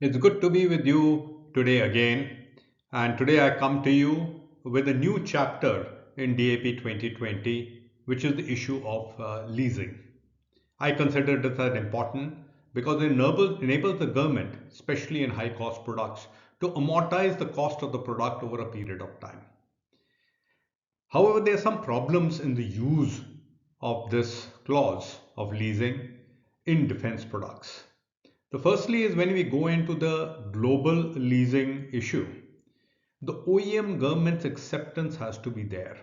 It's good to be with you today again. And today I come to you with a new chapter in DAP 2020, which is the issue of leasing. I consider this as important because it enables the government, especially in high cost products, to amortize the cost of the product over a period of time. However, there are some problems in the use of this clause of leasing in defense products. The firstly is when we go into the global leasing issue, the OEM government's acceptance has to be there.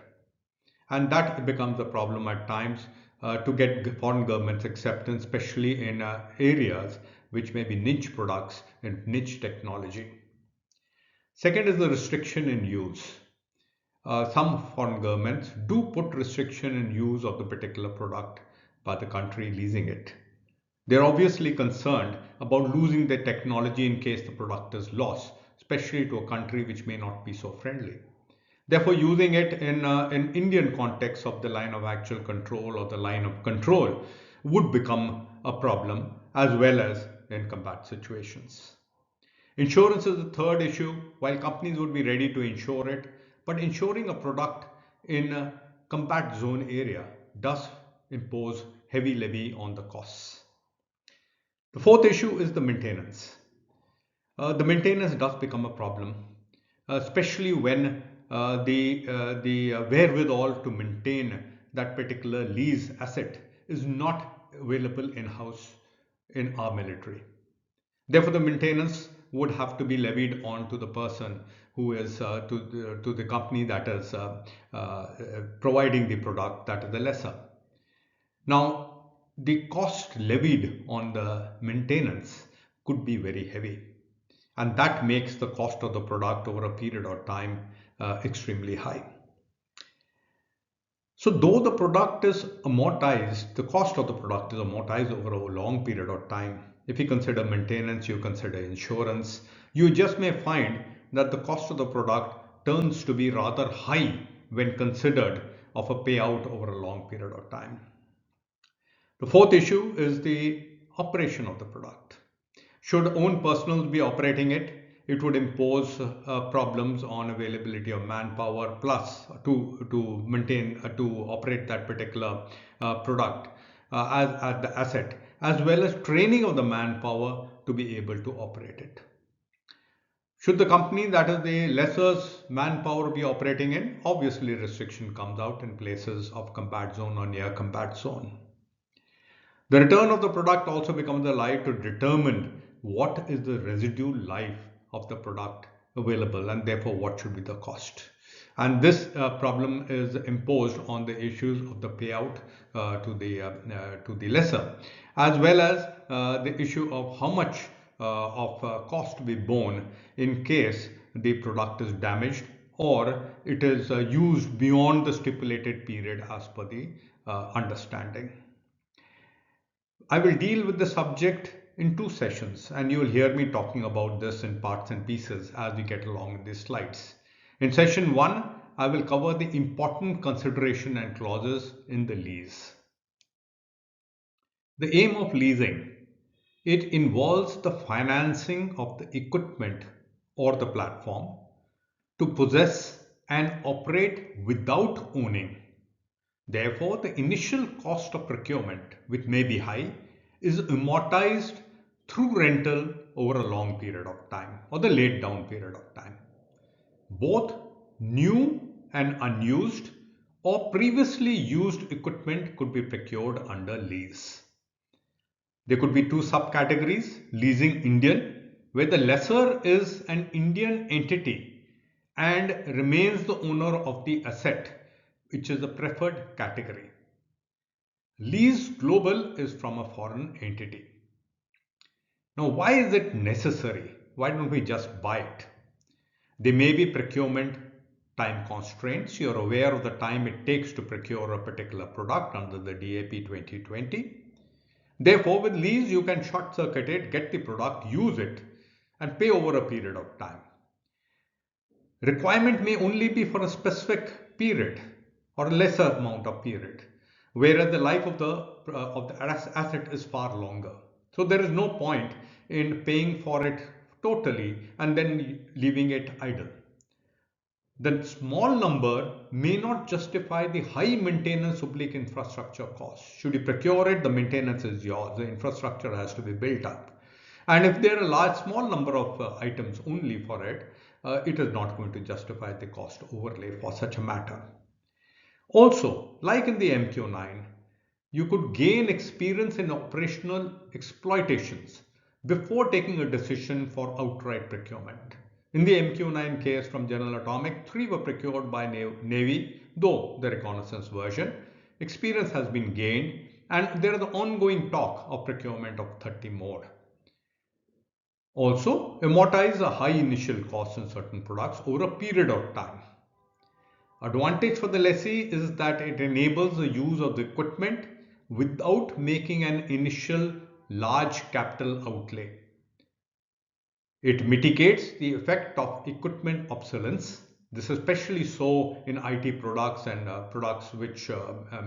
And that becomes a problem at times to get foreign governments' acceptance, especially in areas which may be niche products and niche technology. Second is the restriction in use. Some foreign governments do put restriction in use of the particular product by the country leasing it. They're obviously concerned about losing their technology in case the product is lost, especially to a country which may not be so friendly. Therefore, using it in an Indian context of the line of actual control or the line of control would become a problem as well as in combat situations. Insurance is the third issue. While companies would be ready to insure it, but insuring a product in a combat zone area does impose heavy levy on the costs. The fourth issue is the maintenance. The maintenance does become a problem, especially when the wherewithal to maintain that particular lease asset is not available in-house in our military. Therefore, the maintenance would have to be levied on to the person who is to the company that is providing the product, that is the lessor. Now, the cost levied on the maintenance could be very heavy, and that makes the cost of the product over a period of time extremely high. So though the product is amortized, the cost of the product is amortized over a long period of time. If you consider maintenance, you consider insurance, you just may find that the cost of the product turns to be rather high when considered of a payout over a long period of time. The fourth issue is the operation of the product. Should own personnel be operating it, it would impose problems on availability of manpower plus to maintain to operate that particular product as the asset, as well as training of the manpower to be able to operate it. Should the company, that is the lessor's manpower, be operating in, obviously restriction comes out in places of combat zone or near combat zone. The return of the product also becomes a lie to determine what is the residual life of the product available and therefore what should be the cost. And this problem is imposed on the issues of the payout to the lessor, as well as the issue of how much of cost to be borne in case the product is damaged or it is used beyond the stipulated period as per the understanding. I will deal with the subject in two sessions, and you will hear me talking about this in parts and pieces as we get along in these slides. In session 1, I will cover the important consideration and clauses in the lease. The aim of leasing, it involves the financing of the equipment or the platform to possess and operate without owning. Therefore, the initial cost of procurement, which may be high, is amortized through rental over a long period of time or the laid down period of time. Both new and unused or previously used equipment could be procured under lease. There could be two subcategories: leasing Indian, where the lessor is an Indian entity and remains the owner of the asset, which is the preferred category. Lease Global is from a foreign entity. Now, why is it necessary? Why don't we just buy it? There may be procurement time constraints. You're aware of the time it takes to procure a particular product under the DAP 2020. Therefore, with lease, you can short circuit it, get the product, use it, and pay over a period of time. Requirement may only be for a specific period or a lesser amount of period, whereas the life of the asset is far longer. So there is no point in paying for it totally and then leaving it idle. The small number may not justify the high maintenance oblique infrastructure cost. Should you procure it, the maintenance is yours. The infrastructure has to be built up. And if there are a small number of items only for it, it is not going to justify the cost overlay for such a matter. Also, like in the MQ9, you could gain experience in operational exploitations before taking a decision for outright procurement. In the MQ9 case from General Atomic, 3 were procured by Navy, though the reconnaissance version. Experience has been gained and there is the ongoing talk of procurement of 30 more. Also, amortize a high initial cost in certain products over a period of time. Advantage for the lessee is that it enables the use of the equipment without making an initial large capital outlay. It mitigates the effect of equipment obsolescence. This is especially so in IT products and products which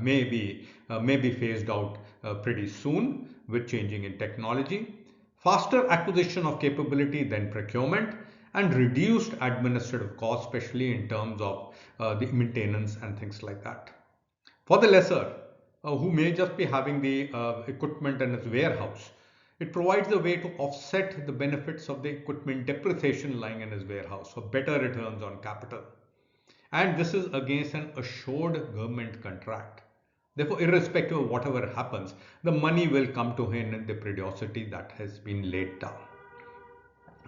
may be phased out pretty soon with changing in technology. Faster acquisition of capability than procurement and reduced administrative costs, especially in terms of the maintenance and things like that. For the lessor, who may just be having the equipment in his warehouse, it provides a way to offset the benefits of the equipment depreciation lying in his warehouse for better returns on capital. And this is against an assured government contract. Therefore, irrespective of whatever happens, the money will come to him in the periodicity that has been laid down.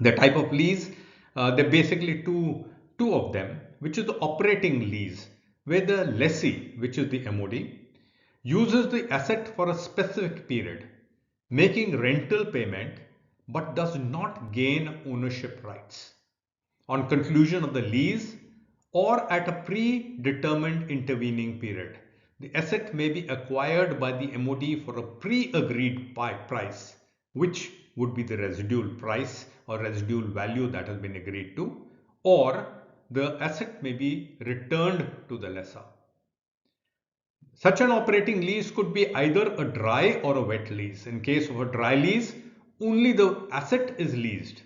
The type of lease, there are basically two of them, which is the operating lease, where the lessee, which is the MOD, uses the asset for a specific period, making rental payment but does not gain ownership rights. On conclusion of the lease or at a predetermined intervening period, the asset may be acquired by the MOD for a pre-agreed price, which would be the residual price or residual value that has been agreed to, or the asset may be returned to the lessor. Such an operating lease could be either a dry or a wet lease. In case of a dry lease, only the asset is leased.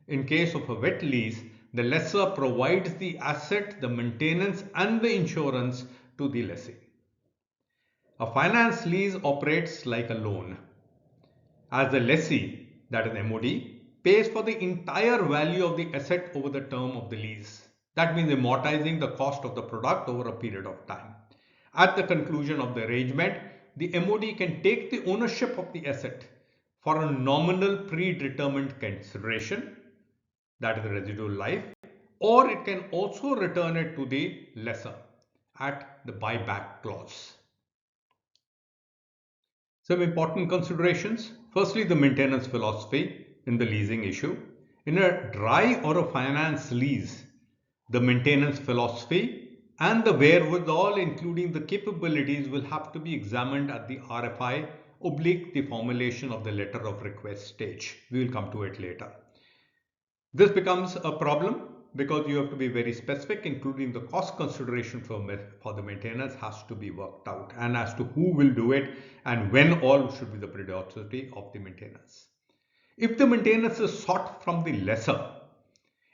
In case of a wet lease, the lessor provides the asset, the maintenance and the insurance to the lessee. A finance lease operates like a loan, as the lessee, that is MOD, pays for the entire value of the asset over the term of the lease. That means amortizing the cost of the product over a period of time. At the conclusion of the arrangement, the MOD can take the ownership of the asset for a nominal predetermined consideration, that is the residual life, or it can also return it to the lessor at the buyback clause. Some important considerations. Firstly, the maintenance philosophy in the leasing issue. In a dry or a finance lease, the maintenance philosophy and the wherewithal, including the capabilities, will have to be examined at the RFI oblique the formulation of the letter of request stage. We will come to it later. This becomes a problem because you have to be very specific, including the cost consideration for the maintenance has to be worked out, and as to who will do it and when all should be the periodicity of the maintenance. If the maintenance is sought from the lessor,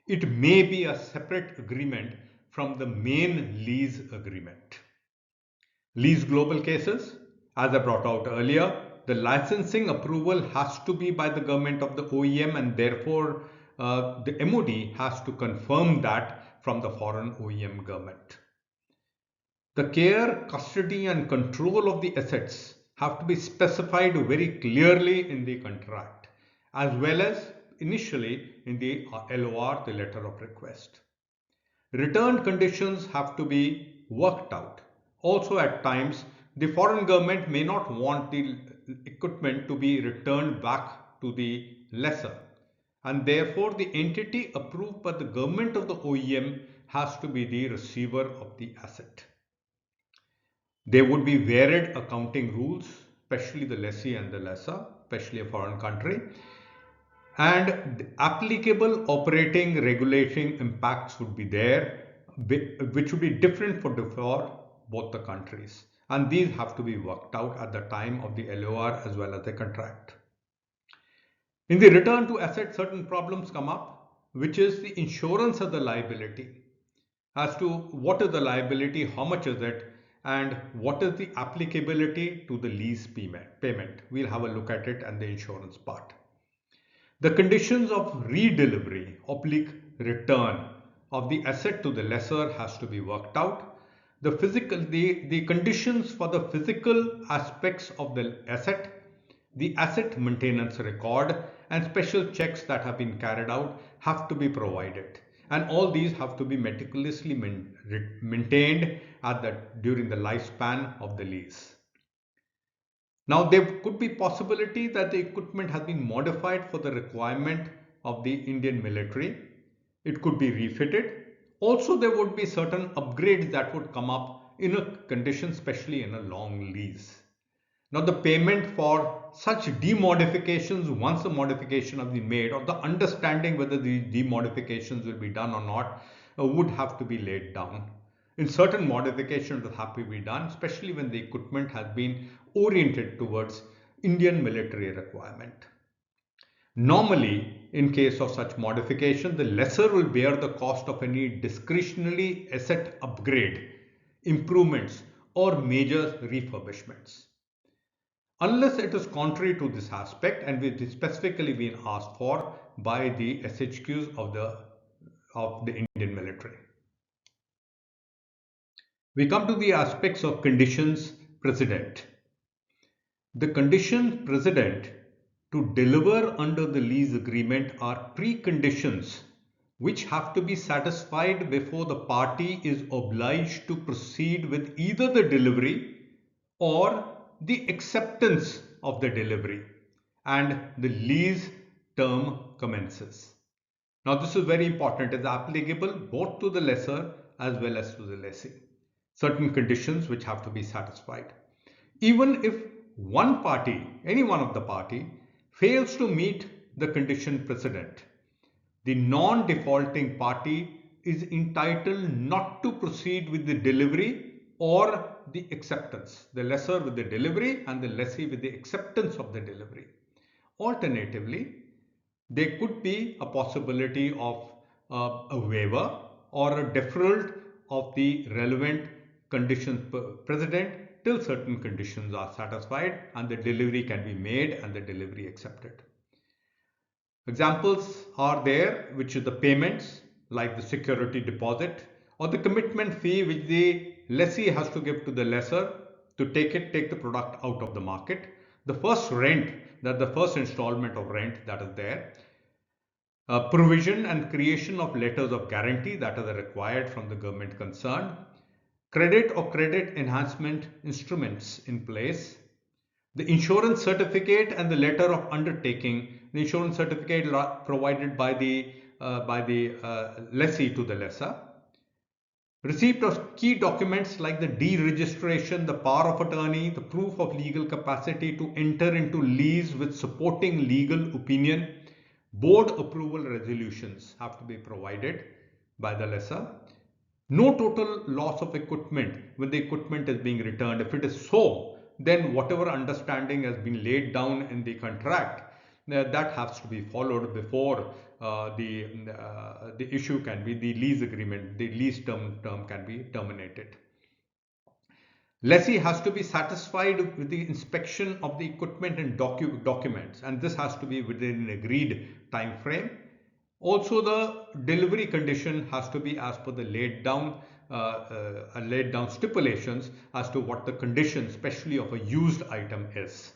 it may be a separate agreement from the main lease agreement. Lease Global cases, as I brought out earlier, the licensing approval has to be by the government of the OEM, and therefore the MOD has to confirm that from the foreign OEM government. The care, custody and control of the assets have to be specified very clearly in the contract, as well as initially in the LOR, the letter of request. Return conditions have to be worked out. Also, at times, the foreign government may not want the equipment to be returned back to the lessor, and therefore the entity approved by the government of the OEM has to be the receiver of the asset. There would be varied accounting rules, especially the lessee and the lessor, especially a foreign country, and applicable operating regulating impacts would be there, which would be different for both the countries, and these have to be worked out at the time of the LOR as well as the contract. In the return to asset, certain problems come up, which is the insurance of the liability as to what is the liability, how much is it, and what is the applicability to the lease payment. We'll have a look at it and the insurance part. The conditions of redelivery oblique return of the asset to the lessor has to be worked out. The conditions for the physical aspects of the asset maintenance record, and special checks that have been carried out have to be provided. And all these have to be meticulously maintained during the lifespan of the lease. Now, there could be possibility that the equipment has been modified for the requirement of the Indian military. It could be refitted. Also, there would be certain upgrades that would come up in a condition, especially in a long lease. Now, the payment for such demodifications, once the modification has been made, or the understanding whether the demodifications will be done or not, would have to be laid down. In certain modifications that have to be done, especially when the equipment has been oriented towards Indian military requirement. Normally, in case of such modification, the lessor will bear the cost of any discretionary asset upgrade, improvements, or major refurbishments. Unless it is contrary to this aspect and it is specifically being asked for by the SHQs of the Indian military. We come to the aspects of conditions precedent. The condition precedent to deliver under the lease agreement are preconditions which have to be satisfied before the party is obliged to proceed with either the delivery or the acceptance of the delivery, and the lease term commences. Now, this is very important. It is applicable both to the lessor as well as to the lessee. Certain conditions which have to be satisfied. Even if one party, any one of the party, fails to meet the condition precedent, the non-defaulting party is entitled not to proceed with the delivery or the acceptance. The lessor with the delivery and the lessee with the acceptance of the delivery. Alternatively, there could be a possibility of a waiver or a deferral of the relevant conditions precedent till certain conditions are satisfied and the delivery can be made and the delivery accepted. Examples are there, which is the payments like the security deposit or the commitment fee which the lessee has to give to the lessor to take the product out of the market. The first rent, the first installment of rent that is there. Provision and creation of letters of guarantee that are required from the government concerned. Credit or credit enhancement instruments in place. The insurance certificate and the letter of undertaking. The insurance certificate provided by the lessee to the lessor. Receipt of key documents like the deregistration, the power of attorney, the proof of legal capacity to enter into lease with supporting legal opinion. Board approval resolutions have to be provided by the lessor. No total loss of equipment when the equipment is being returned. If it is so, then whatever understanding has been laid down in the contract, that has to be followed before the issue can be the lease agreement, the lease term can be terminated. Lessee has to be satisfied with the inspection of the equipment and documents, and this has to be within an agreed time frame. Also, the delivery condition has to be as per the laid down stipulations as to what the condition, especially of a used item, is.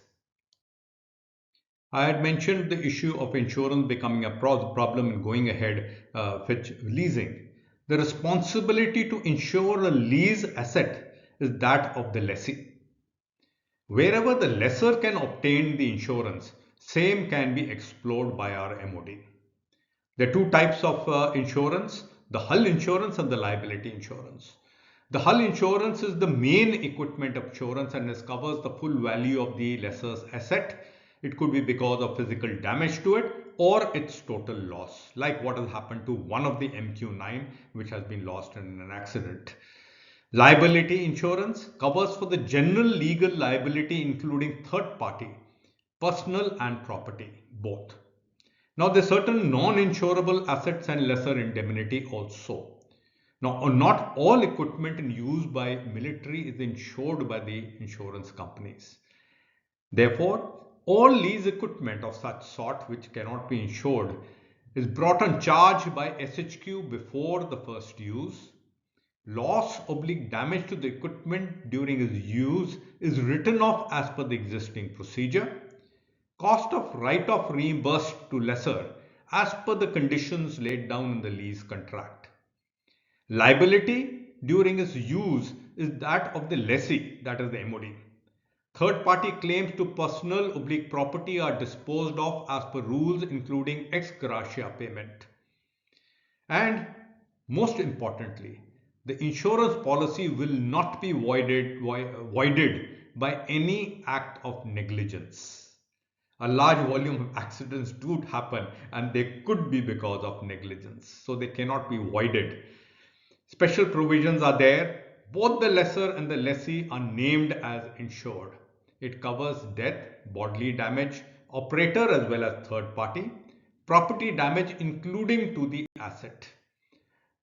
I had mentioned the issue of insurance becoming a problem in going ahead with leasing. The responsibility to insure a lease asset is that of the lessee. Wherever the lessor can obtain the insurance, same can be explored by our MOD. There are two types of insurance, the hull insurance and the liability insurance. The hull insurance is the main equipment insurance and it covers the full value of the lessor's asset. It could be because of physical damage to it or its total loss, like what has happened to one of the MQ-9 which has been lost in an accident. Liability insurance covers for the general legal liability including third party, personal and property, both. Now, there are certain non-insurable assets and lesser indemnity also. Now, not all equipment in use by military is insured by the insurance companies. Therefore, all lease equipment of such sort which cannot be insured is brought on charge by SHQ before the first use. Loss/damage to the equipment during its use is written off as per the existing procedure. Cost of write-off reimbursed to lessor as per the conditions laid down in the lease contract. Liability during its use is that of the lessee, that is the MOD. Third-party claims to personal/property are disposed of as per rules including ex gratia payment. And most importantly, the insurance policy will not be voided by any act of negligence. A large volume of accidents do happen and they could be because of negligence, so they cannot be voided. Special provisions are there. Both the lessor and the lessee are named as insured. It covers death, bodily damage, operator as well as third party, property damage including to the asset.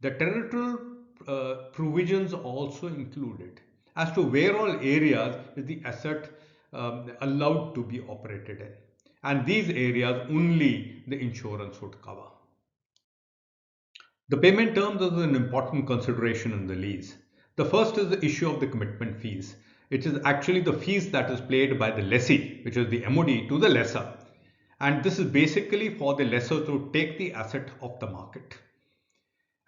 The territorial provisions are also included as to where all areas is the asset allowed to be operated in. And these areas only the insurance would cover. The payment terms is an important consideration in the lease. The first is the issue of the commitment fees. It is actually the fees that is paid by the lessee, which is the MOD, to the lessor. And this is basically for the lessor to take the asset off the market.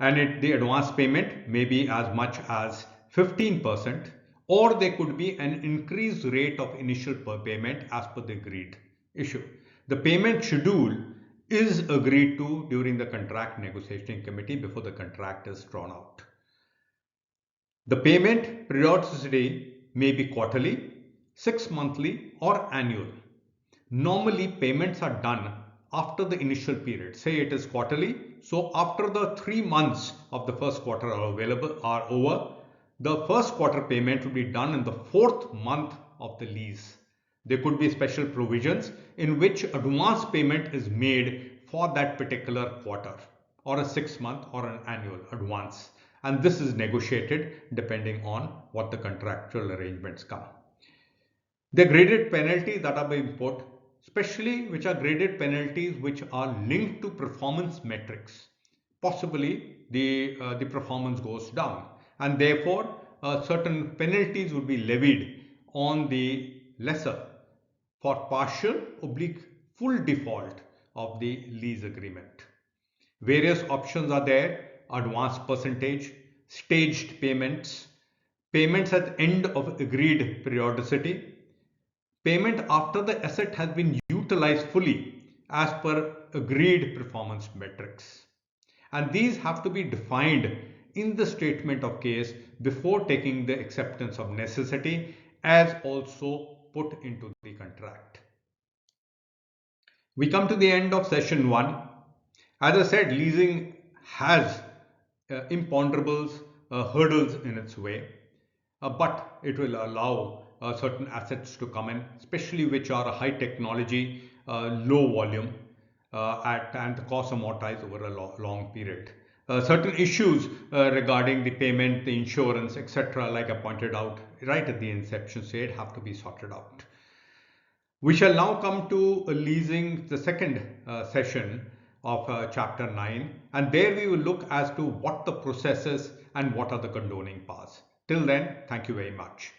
And the advance payment may be as much as 15%, or there could be an increased rate of initial payment as per the agreed issue. The payment schedule is agreed to during the contract negotiating committee before the contract is drawn out. The payment periodicity may be quarterly, 6-monthly or annual. Normally payments are done after the initial period. Say it is quarterly, so after the 3 months of the first quarter are over, the first quarter payment will be done in the 4th month of the lease. There could be special provisions in which advance payment is made for that particular quarter, or a 6-month or an annual advance, and this is negotiated depending on what the contractual arrangements come. The graded penalties that are being put, especially which are graded penalties which are linked to performance metrics. Possibly the performance goes down, and therefore certain penalties would be levied on the lessor for partial/full default of the lease agreement. Various options are there: advance percentage, staged payments, payments at end of agreed periodicity, payment after the asset has been utilized fully as per agreed performance metrics. And these have to be defined in the statement of case before taking the acceptance of necessity, as also put into the contract. We come to the end of session 1. As I said, leasing has imponderables, hurdles in its way, but it will allow certain assets to come in, especially which are high technology, low volume, and the cost amortized over a long period. Certain issues regarding the payment, the insurance, etc., like I pointed out right at the inception stage, have to be sorted out. We shall now come to leasing, the second session of chapter 9, and there we will look as to what the process is and what are the condoning powers. Till then, thank you very much.